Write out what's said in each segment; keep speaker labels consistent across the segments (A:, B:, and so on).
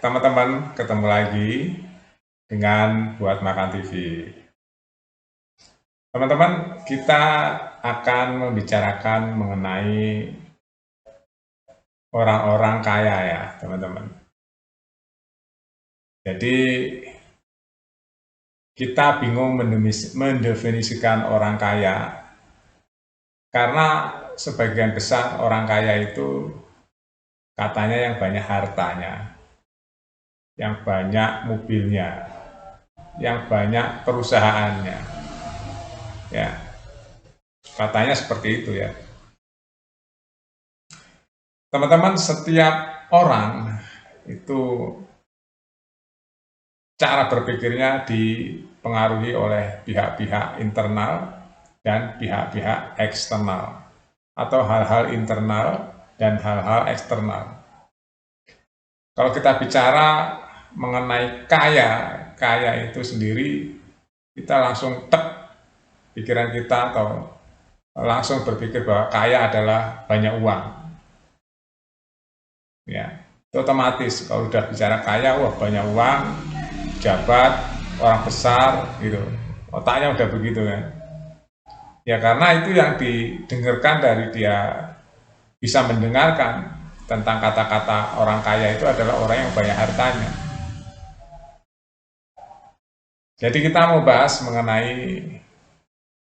A: teman-teman, ketemu lagi dengan Buat Makan TV. Teman-teman, kita akan membicarakan mengenai orang-orang kaya ya, teman-teman. Jadi, kita bingung mendefinisikan orang kaya karena sebagian besar orang kaya itu katanya yang banyak hartanya, yang banyak mobilnya, yang banyak perusahaannya. Ya, katanya seperti itu ya. Teman-teman, setiap orang itu cara berpikirnya dipengaruhi oleh pihak-pihak internal dan pihak-pihak eksternal, atau hal-hal internal dan hal-hal eksternal. Kalau kita bicara mengenai kaya itu sendiri, kita langsung pikiran kita atau langsung berpikir bahwa kaya adalah banyak uang. Ya, itu otomatis kalau udah bicara kaya, wah banyak uang, jabat, orang besar gitu. Otaknya udah begitu kan. Ya karena itu yang didengarkan dari dia bisa mendengarkan tentang kata-kata orang kaya itu adalah orang yang banyak hartanya. Jadi kita mau bahas mengenai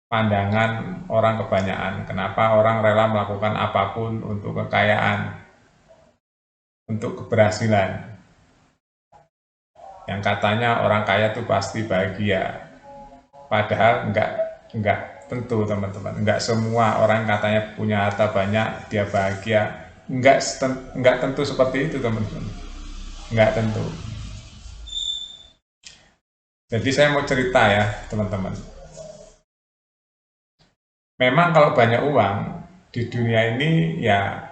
A: pandangan orang kebanyakan. Kenapa orang rela melakukan apapun untuk kekayaan, untuk keberhasilan. Yang katanya orang kaya itu pasti bahagia. Padahal enggak tentu teman-teman. Enggak semua orang katanya punya harta banyak dia bahagia. Enggak tentu seperti itu teman-teman. Enggak tentu. Jadi saya mau cerita ya teman-teman. Memang kalau banyak uang di dunia ini ya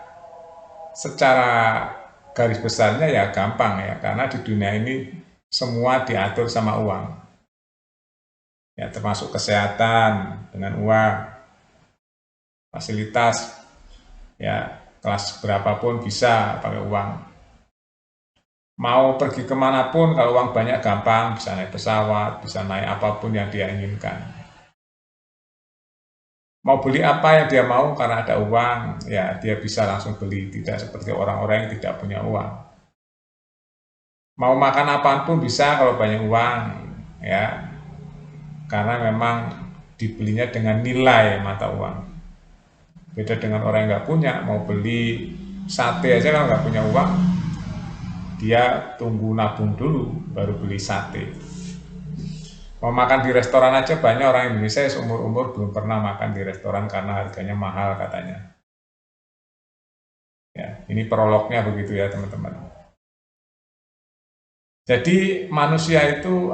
A: secara garis besarnya ya gampang ya, karena di dunia ini semua diatur sama uang. Ya termasuk kesehatan dengan uang, fasilitas ya kelas berapapun bisa pakai uang. Mau pergi kemanapun kalau uang banyak gampang, bisa naik pesawat, bisa naik apapun yang dia inginkan. Mau beli apa yang dia mau karena ada uang, ya dia bisa langsung beli, tidak seperti orang-orang yang tidak punya uang. Mau makan apapun bisa kalau banyak uang, ya karena memang dibelinya dengan nilai mata uang. Beda dengan orang yang nggak punya, mau beli sate aja kalau nggak punya uang, dia tunggu nabung dulu baru beli sate. Mau makan di restoran aja banyak orang Indonesia seumur-umur belum pernah makan di restoran karena harganya mahal katanya. Ya, ini prolognya begitu ya teman-teman. Jadi manusia itu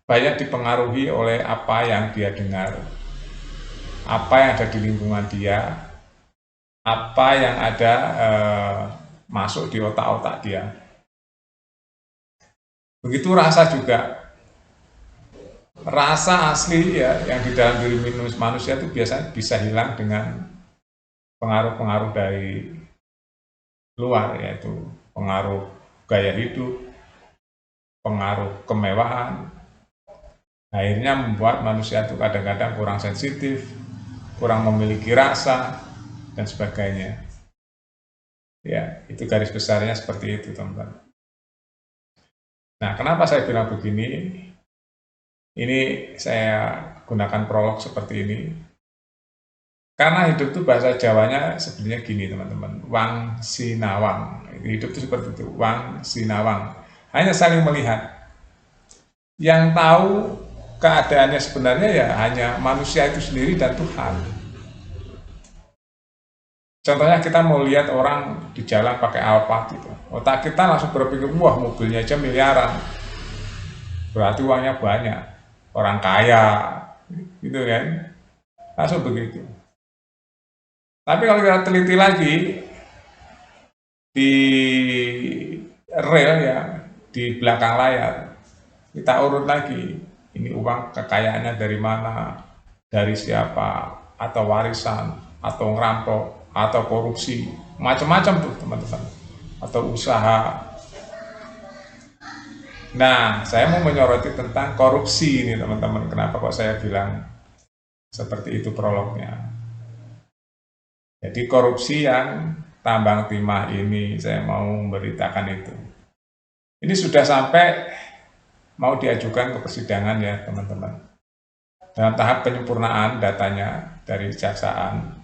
A: banyak dipengaruhi oleh apa yang dia dengar, apa yang ada di lingkungan dia, apa yang ada masuk di otak-otak dia. Begitu rasa juga. Rasa asli ya yang di dalam diri manusia itu biasanya bisa hilang dengan pengaruh-pengaruh dari luar, yaitu pengaruh gaya hidup, pengaruh kemewahan. Akhirnya membuat manusia itu kadang-kadang kurang sensitif, kurang memiliki rasa, dan sebagainya. Ya, itu garis besarnya seperti itu, teman-teman. Nah, kenapa saya bilang begini? Ini saya gunakan prolog seperti ini. Karena hidup itu bahasa Jawanya sebenarnya gini, teman-teman. Wang sinawang. Hidup itu seperti itu, wang sinawang. Hanya saling melihat. Yang tahu keadaannya sebenarnya ya hanya manusia itu sendiri dan Tuhan. Contohnya kita mau lihat orang di jalan pakai Alphard gitu. Otak kita langsung berpikir, wah mobilnya aja miliaran. Berarti uangnya banyak. Orang kaya, gitu kan. Langsung begitu. Tapi kalau kita teliti lagi, di rel ya, di belakang layar, kita urut lagi. Ini uang kekayaannya dari mana, dari siapa, atau warisan, atau ngerampok, atau korupsi, macam-macam tuh teman-teman, atau usaha. Nah, saya mau menyoroti tentang korupsi ini teman-teman. Kenapa kok saya bilang seperti itu prolognya? Jadi korupsi yang tambang timah ini saya mau memberitakan itu. Ini sudah sampai mau diajukan ke persidangan ya teman-teman. Dalam tahap penyempurnaan datanya dari kejaksaan.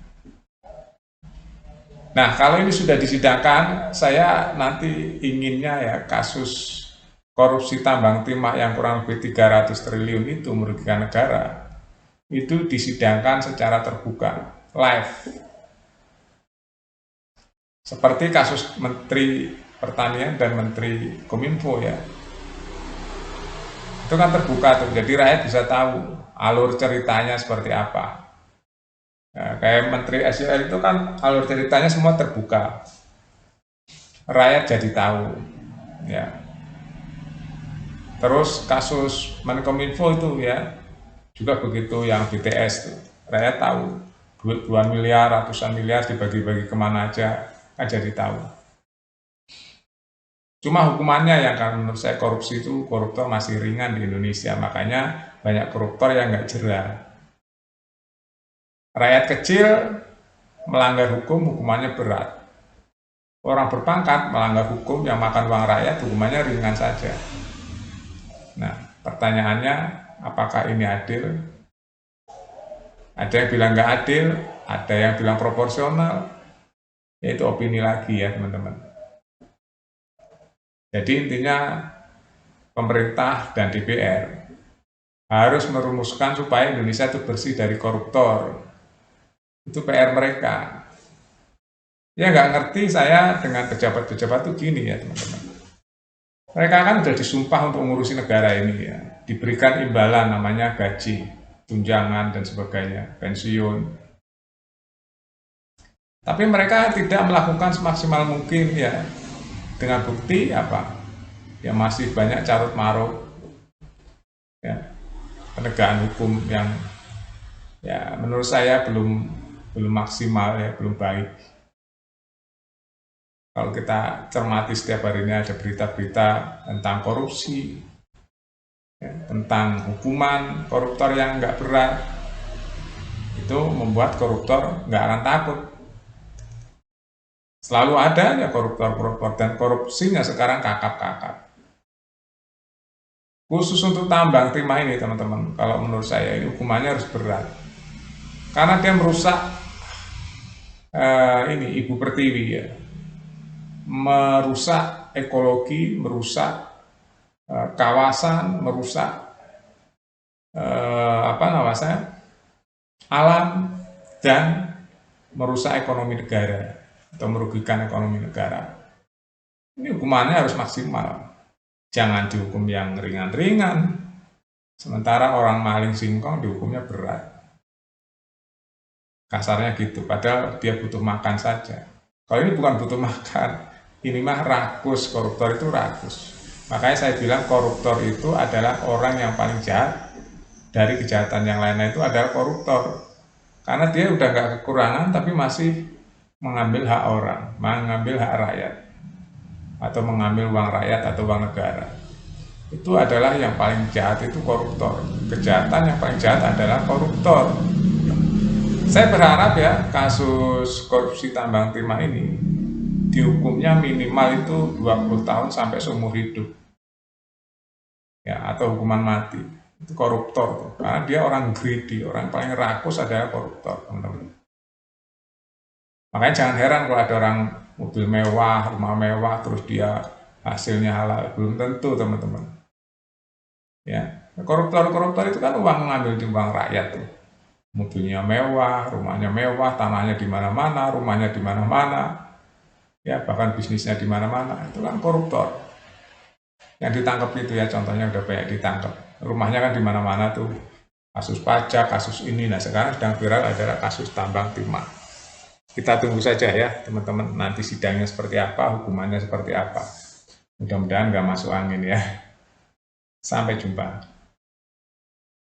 A: Nah, kalau ini sudah disidangkan, saya nanti inginnya ya kasus korupsi tambang timah yang kurang lebih 300 triliun itu merugikan negara, itu disidangkan secara terbuka, live. Seperti kasus Menteri Pertanian dan Menteri Kominfo ya. Itu kan terbuka tuh, jadi rakyat bisa tahu alur ceritanya seperti apa. Nah, kayak Menteri SDM itu kan alur ceritanya semua terbuka, rakyat jadi tahu ya. Terus kasus Menkominfo itu ya juga begitu, yang BTS tuh rakyat tahu duit puluhan miliar, ratusan miliar dibagi-bagi kemana aja kan jadi tahu. Cuma hukumannya yang kan menurut saya korupsi itu koruptor masih ringan di Indonesia, makanya banyak koruptor yang nggak jera. Rakyat kecil melanggar hukum hukumannya berat. Orang berpangkat melanggar hukum yang makan uang rakyat hukumannya ringan saja. Nah, pertanyaannya apakah ini adil? Ada yang bilang nggak adil, ada yang bilang proporsional, yaitu opini lagi ya teman-teman. Jadi intinya pemerintah dan DPR harus merumuskan supaya Indonesia itu bersih dari koruptor. Itu PR mereka. Ya nggak ngerti saya dengan pejabat-pejabat itu gini ya teman-teman. Mereka kan sudah disumpah untuk mengurusi negara ini ya. Diberikan imbalan namanya gaji, tunjangan dan sebagainya, pensiun. Tapi mereka tidak melakukan semaksimal mungkin ya. Dengan bukti apa? Ya masih banyak carut marut. Ya, penegakan hukum yang ya menurut saya belum maksimal ya, belum baik. Kalau kita cermati setiap harinya ada berita-berita tentang korupsi, ya, tentang hukuman koruptor yang nggak berat, itu membuat koruptor nggak akan takut. Selalu ada ya koruptor-koruptor, dan korupsinya sekarang kakap-kakap. Khusus untuk tambang timah ini teman-teman, kalau menurut saya ini hukumannya harus berat. Karena dia merusak ini Ibu Pertiwi ya. Merusak ekologi, merusak kawasan, merusak alam, dan merusak ekonomi negara atau merugikan ekonomi negara. Ini hukumannya harus maksimal. Jangan dihukum yang ringan-ringan, sementara orang maling singkong dihukumnya berat. Kasarnya gitu, padahal dia butuh makan saja. Kalau ini bukan butuh makan, ini mah rakus, koruptor itu rakus. Makanya saya bilang koruptor itu adalah orang yang paling jahat dari kejahatan yang lainnya, itu adalah koruptor. Karena dia udah nggak kekurangan tapi masih mengambil hak orang, mengambil hak rakyat, atau mengambil uang rakyat atau uang negara. Itu adalah yang paling jahat, itu koruptor. Kejahatan yang paling jahat adalah koruptor. Saya berharap ya kasus korupsi tambang timah ini dihukumnya minimal itu 20 tahun sampai seumur hidup. Ya, atau hukuman mati. Itu koruptor tuh. Karena dia orang greedy, orang paling rakus adalah koruptor, teman-teman. Makanya jangan heran kalau ada orang mobil mewah, rumah mewah, terus dia hasilnya halal. Belum tentu, teman-teman. Ya, koruptor-koruptor itu kan uang ngambil di uang rakyat tuh. Mobilnya mewah, rumahnya mewah, tanahnya di mana-mana, rumahnya di mana-mana. Ya, bahkan bisnisnya di mana-mana. Itu kan koruptor. Yang ditangkap itu ya, contohnya udah banyak ditangkap. Rumahnya kan di mana-mana tuh. Kasus pajak, kasus ini. Nah, sekarang sedang viral adalah kasus tambang timah. Kita tunggu saja ya teman-teman, nanti sidangnya seperti apa, hukumannya seperti apa. Mudah-mudahan nggak masuk angin ya. Sampai jumpa.